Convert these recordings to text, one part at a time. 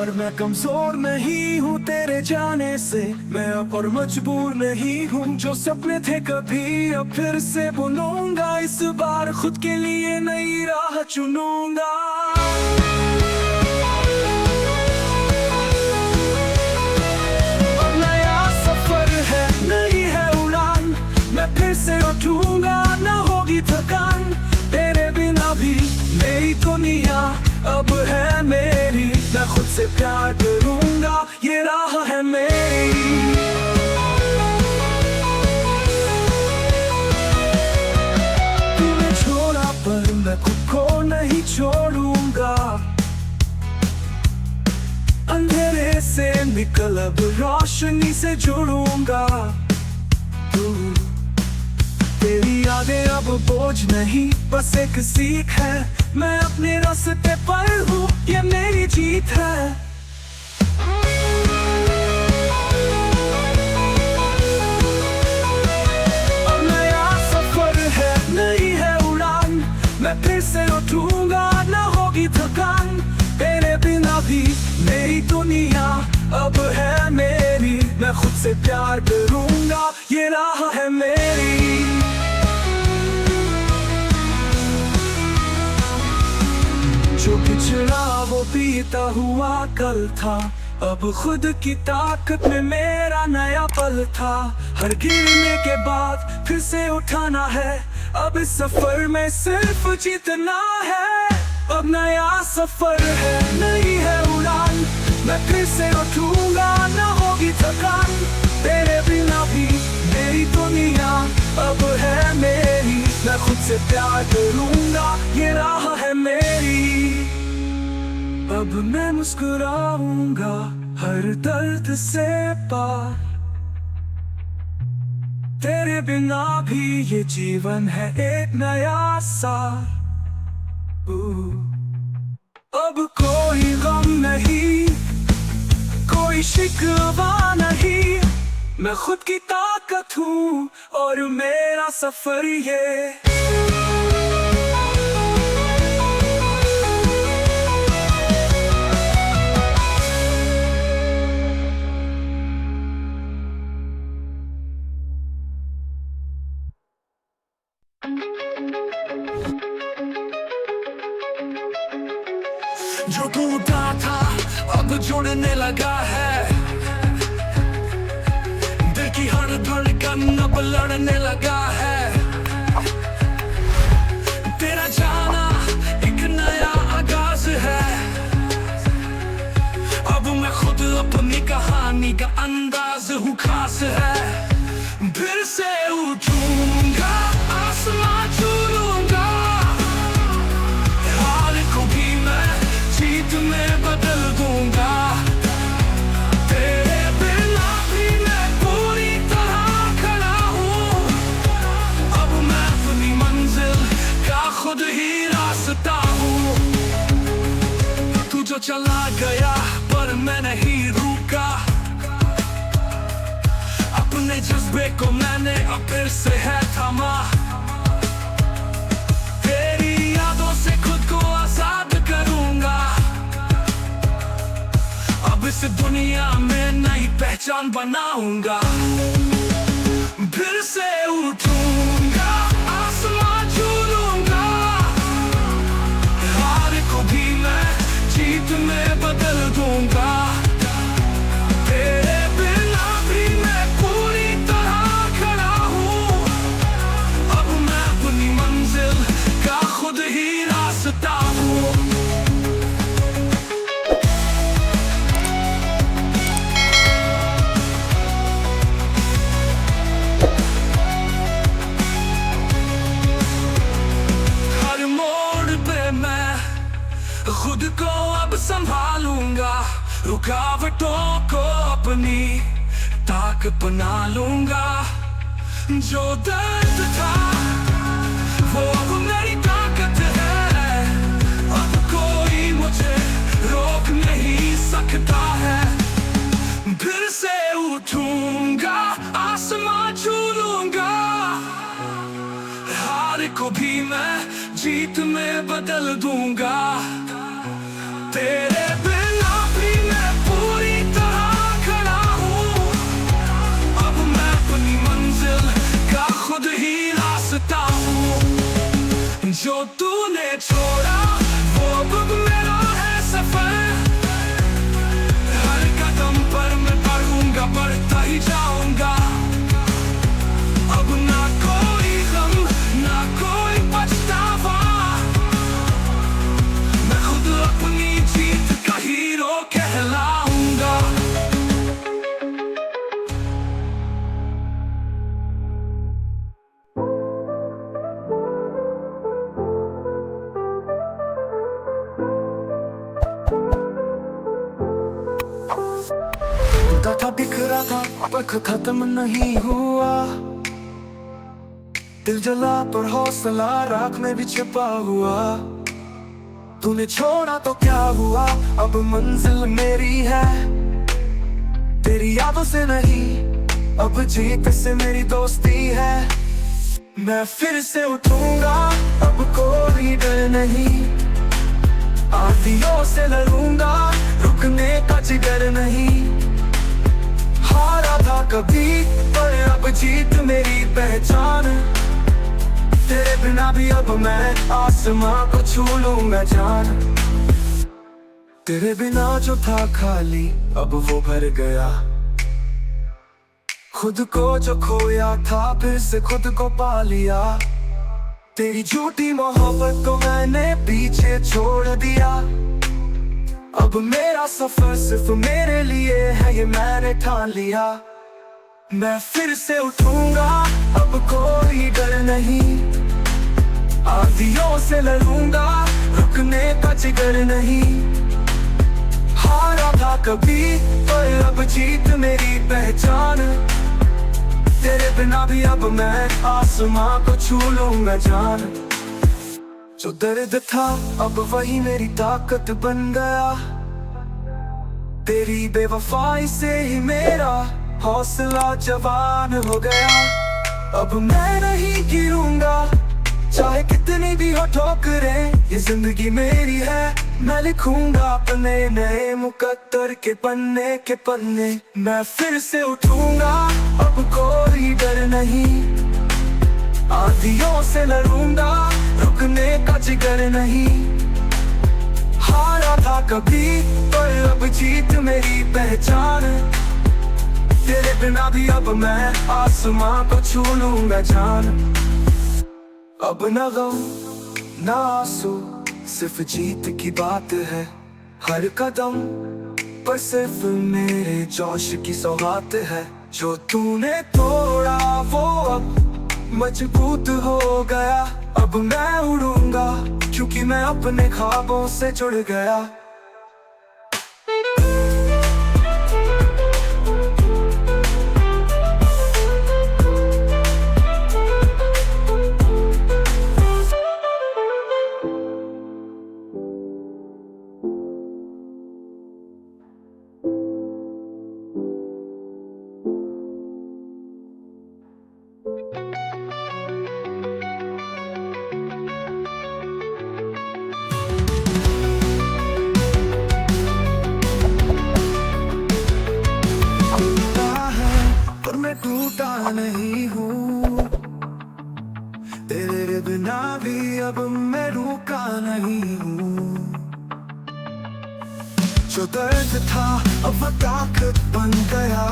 पर मैं कमजोर नहीं हूँ तेरे जाने से, मैं अब और मजबूर नहीं हूँ। जो सपने थे कभी अब फिर से बुनूंगा, इस बार खुद के लिए नई राह चुनूंगा। अब नया सफर है, नई है उड़ान, मैं फिर से उठूंगा, ना होगी थकान। तेरे बिना भी मेरी दुनिया अब है मेरी, मैं खुद से प्यार करूंगा, ये राह है मेरी। तूने छोड़ा पर मैं खुद को नहीं छोड़ूंगा, अंधेरे से निकल अब रोशनी से जुड़ूंगा। तेरी यादें अब बोझ नहीं, बस एक सीख है, मैं अपने रास्ते पर हूँ, ये मेरी जीत है। अब नया सफर है, नई है उड़ान, मैं फिर से उठूंगा, ना होगी थकान। तेरे बिना भी मेरी दुनिया अब है मेरी, मैं खुद से प्यार करूंगा, ये राह है मेरी। जो पिछड़ा वो बीता हुआ कल था, अब खुद की ताकत में मेरा नया पल था। हर गिरने के बाद फिर से उठाना है, अब इस सफर में सिर्फ जीतना है। अब नया सफर है, नई है उड़ान, मैं फिर से उठूंगा, ना होगी थकान। तेरे बिना भी मेरी दुनिया अब है मेरी, मैं खुद से प्यार करूंगा, ये राह है मेरी। अब मैं मुस्कुराऊंगा हर दर्द से पार, तेरे बिना भी ये जीवन है एक नया सा। अब कोई गम नहीं, कोई शिकवा नहीं, मैं खुद की ताकत हूँ और मेरा सफर ये। जो टूटा था अब जुड़ने लगा है, दिल की हर धड़कन अब लड़ने लगा है। तेरा जाना एक नया आगाज है, अब मैं खुद अपनी कहानी का अंदाज हूँ खास है। फिर से उठूंगा, आसमां छूलूंगा, हार को भी मैं जीत में बदल दूंगा। तेरे बिना भी मैं पूरी तरह खड़ा हूँ, अब मैं अपनी मंजिल का खुद ही रास्ता हूँ। तू जो चला गया पर मैं नहीं रुका, अपने जज्बे को मैंने अब फिर से है थामा। तेरी यादों से खुद को आजाद करूंगा, अब इस दुनिया में नई पहचान बनाऊंगा। फिर से उठूंगा, आसमां छूलूंगा, हार को भी मैं जीत में बदल दूंगा। तेरे बिना भी मैं पूरी तरह खड़ा हूँ, अब मैं अपनी मंजिल का खुद ही रास्ता हूँ। हर मोड़ पे मैं खुद को अब संभालूंगा, रुकावटों को अपनी ताकत बना लूंगा। जो दर्द था वो अब मेरी ताकत है, अब कोई मुझे रोक नहीं सकता है। फिर से उठूंगा, आसमां छूलूंगा, हार को भी मैं जीत में बदल दूंगा। तेरे बिना भी मैं टूटा था बिखरा था पर खत्म नहीं हुआ, दिल जला पर हौसला राख में भी छिपा हुआ। तूने छोड़ा तो क्या हुआ, अब मंजिल मेरी है, तेरी यादों से नहीं, अब जीत से मेरी दोस्ती है। मैं फिर से उठूंगा, अब कोई डर नहीं, आंधियों से लड़ूंगा, रुकने का जिगर नहीं। हारा था कभी पर अब जीत मेरी पहचान, तेरे बिना भी अब मैं आसमां को छू लूंगा जान। तेरे बिना जो था खाली अब वो भर गया, खुद को जो खोया था फिर से खुद को पा लिया। तेरी झूठी मोहब्बत को मैंने पीछे छोड़ दिया, अब मेरा सफर सिर्फ मेरे लिए है ये मैंने ठान लिया। मैं फिर से उठूंगा, अब कोई डर नहीं, आंधियों से लड़ूंगा, रुकने का जिगर नहीं। हारा था कभी पर अब जीत मेरी पहचान, तेरे बिना भी अब मैं आसमां को छू लूंगा जान। जो दर्द था अब वही मेरी ताकत बन गया, तेरी बेवफाई से ही मेरा हौसला जवान हो गया। अब मैं नहीं गिरूंगा चाहे कितनी भी हो ठोकरें, ये जिंदगी मेरी है, मैं लिखूंगा अपने नए मुकद्दर के पन्ने। मैं फिर से उठूंगा, अब कोई डर नहीं, आंधियों से लड़ूंगा, रुकने का जिगर नहीं। हारा था कभी पर अब जीत मेरी पहचान, तेरे बिना भी अब मैं आसमां को छू लूंगा जान। अब न गम न आंसू सिर्फ जीत की बात है, हर कदम पर सिर्फ मेरे जोश की सौगात है। जो तूने तोड़ा वो अब मजबूत हो गया, अब मैं उड़ूंगा क्योंकि मैं अपने ख्वाबों से जुड़ गया। टूटा नहीं हूँ, तेरे बिना भी अब मैं रुका नहीं हूँ। जो दर्द था अब वो ताकत बन गया,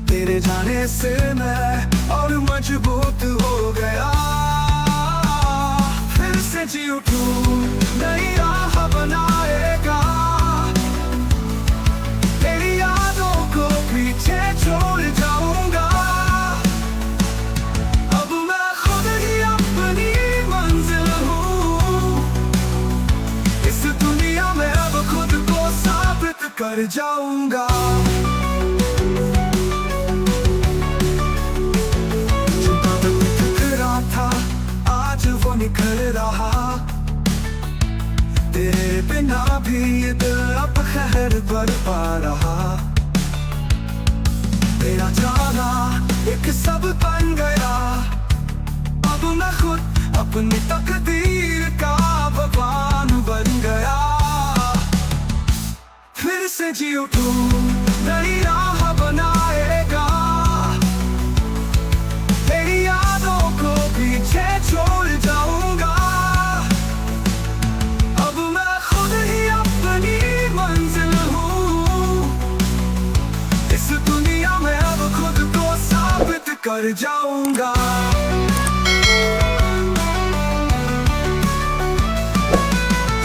तेरे जाने से मैं और मजबूत हो गया। फिर से जी उठूं नई राह बनाएगा, तेरी यादों को पीछे छोड़ जाऊंगा। अब मैं खुद ही अपनी मंजिल हूँ, इस दुनिया में अब खुद को साबित कर जाऊंगा। जो कदम टकरा था आज वो निकल रहा, तेरे बिना भी ये दिल अब खैर बरपा रहा। तेरा जाना एक सब बन गया, अब मैं खुद अपनी तकदीर का भगवान बन गया। फिर से जी उठूं नई राह बनाएगा, तेरी यादों को पीछे छोड़ जाऊंगा। अब मैं खुद ही अपनी मंजिल हूँ, इस दुनिया में अब खुद को साबित कर जाऊंगा।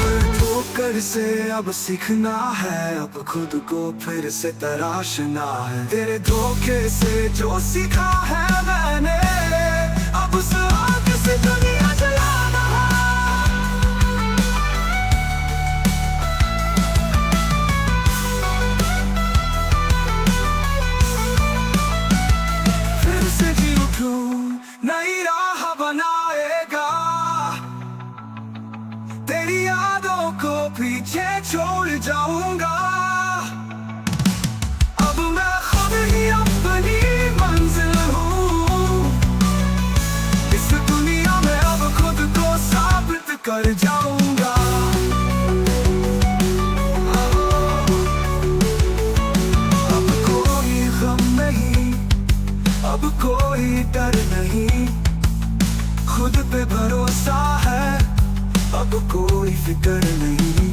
हर ठोकर से अब सीखना है, अब खुद को फिर से तराशना है। तेरे धोखे से जो सीखा है मैंने, अब उस आग से दुनिया जलाना है। जाऊंगा। अब मैं खुद ही अपनी मंजिल हूँ, इस दुनिया में अब खुद को साबित कर जाऊंगा। अब कोई गम नहीं, अब कोई डर नहीं, खुद पे भरोसा है, अब कोई फिक्र नहीं।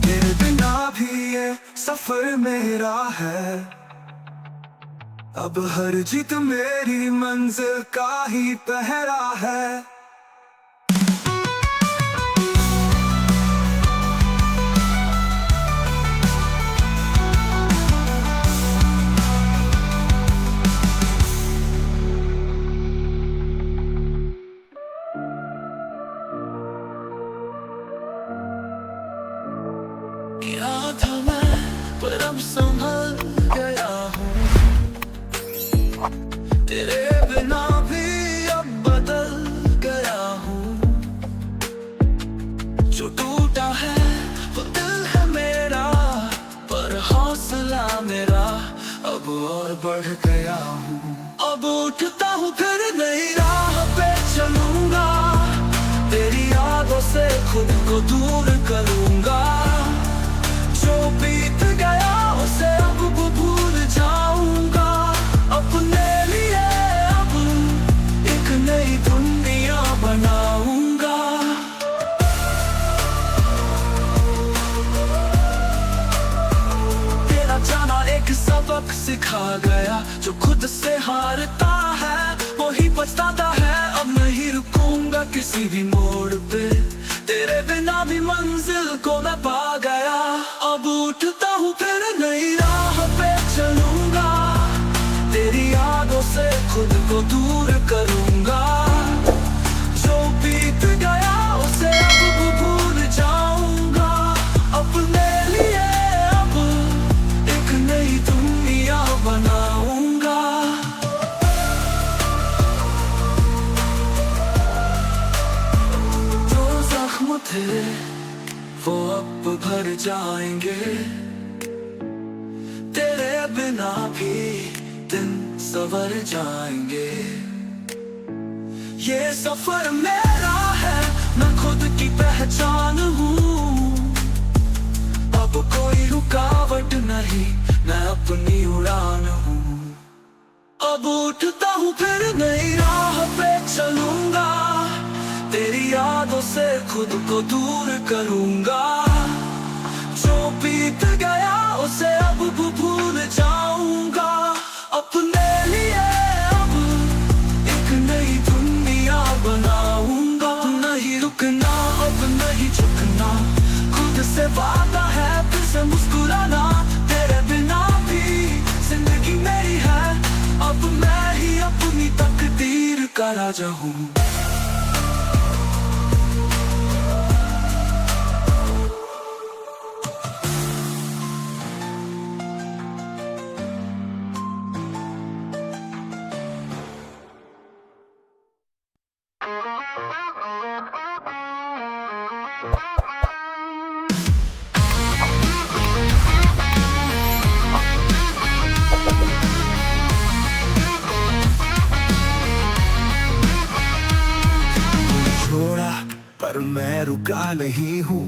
तेरे बिना भी ये सफर मेरा है, अब हर जीत मेरी मंजिल का ही पहरा है। क्या था मैं, पर अब संभल गया हूँ, तेरे बिना भी अब बदल गया हूँ। जो टूटा है वो दिल है मेरा, पर हौसला मेरा अब और बढ़ गया हूँ। अब उठता हूँ फिर नई राह पे चलूंगा, तेरी यादों से खुद को दूर करूंगा। जो बीत गया उसे अब भूल जाऊंगा, अपने लिए अब एक नई दुनिया बनाऊंगा। तेरा जाना एक सबक सिखा गया, जो खुद से हारता है वो ही पछताता है। अब नहीं रुकूंगा किसी भी मोड़ पे, तेरे बिना भी मंजिल को मैं पा गया। अब उठता हूँ फिर नई राह पे चलूंगा, तेरी यादों से खुद को दूर करूंगा। जो बीत गया उसे अब भूल जाऊंगा, अपने लिए अब एक नई दुनिया बनाऊंगा। जो जख्म थे वो अब भर जाएंगे, तेरे बिना भी दिन सवर जाएंगे। ये सफर मेरा है, मैं खुद की पहचान हूँ, अब कोई रुकावट नहीं, मैं अपनी उड़ान हूँ। अब उठता हूँ फिर नई राह पे चलूंगा, तेरी यादों से खुद को दूर करूंगा। जो बीत गया उसे अब भूल जाऊंगा, अपने लिए अब एक नई दुनिया बनाऊंगा। नहीं रुकना अब नहीं झुकना, खुद से वादा है फिर से मुस्कुराना। तेरे बिना भी जिंदगी मेरी है, अब मैं ही अपनी तकदीर का राजा हूँ। पर मैं रुका नहीं हूँ,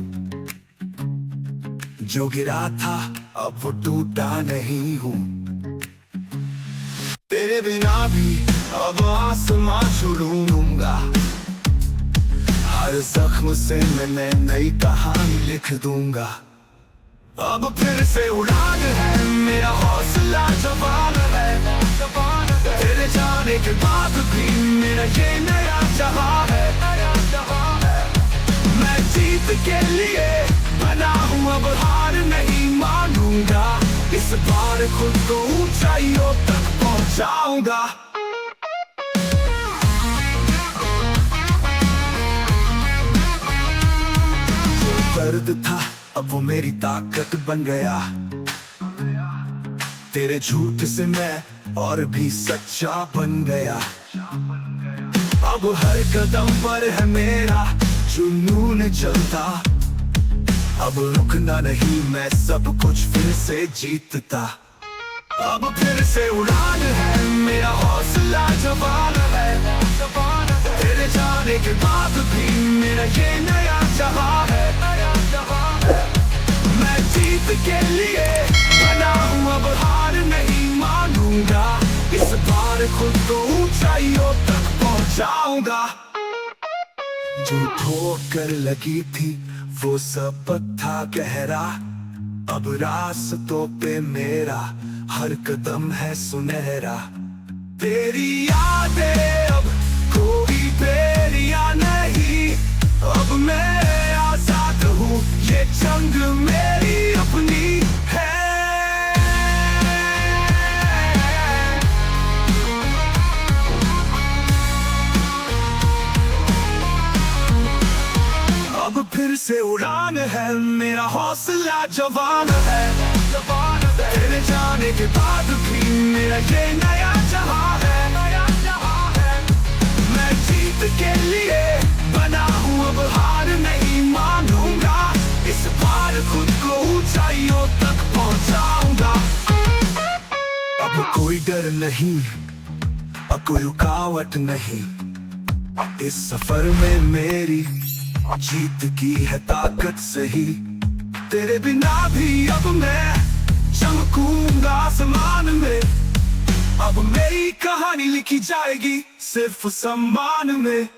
जो गिरा था अब वो टूटा नहीं हूँ। तेरे बिना भी अब आसमां छूऊंगा, हर जख्म से मैं नई कहानी लिख दूंगा। अब फिर से उड़ान है, मेरा हौसला जवान है। तेरे जाने के बाद भी मेरा ये नया जहां है। मैं जीत के लिए बना हूँ, अब हार नहीं मानूंगा। इस बार खुद को ऊंचाइयों तक पहुंचाऊंगा। जो दर्द था अब वो मेरी ताकत बन गया, तेरे झूठ से मैं और भी सच्चा बन गया। अब हर कदम पर है मेरा जुनून चलता, अब रुकना नहीं, मैं सब कुछ फिर से जीतता। अब फिर से उड़ान है, मेरा हौसला जवान है। तेरे जाने के बाद भी मेरा ये नया जहां है। मैं जीत के लिए बना हूँ, अब हार नहीं मानूंगा। इस बार खुद को ऊंचाइयों तक पहुंचाऊंगा। जो ठोकर लगी थी वो सब था गहरा, अब रास्तों पे मेरा हर कदम है सुनहरा। तेरी यादें अब कोई बेरिया नहीं, अब मैं आजाद हूँ, ये जंग मेरी अपनी है। अब फिर से उड़ान है, मेरा हौसला जवान है। तेरे जाने के बाद भी मेरा ये नया जहां है। मैं जीत के लिए बना हूँ, अब हार नहीं मानूंगा। इस बार खुद को ऊंचाइयों तक पहुंचाऊंगा। अब कोई डर नहीं, अब कोई रुकावट नहीं। इस सफर में मेरी जीत की है ताकत सही। तेरे बिना भी अब मैं चमकूंगा आसमान में। अब मेरी कहानी लिखी जाएगी सिर्फ सम्मान में।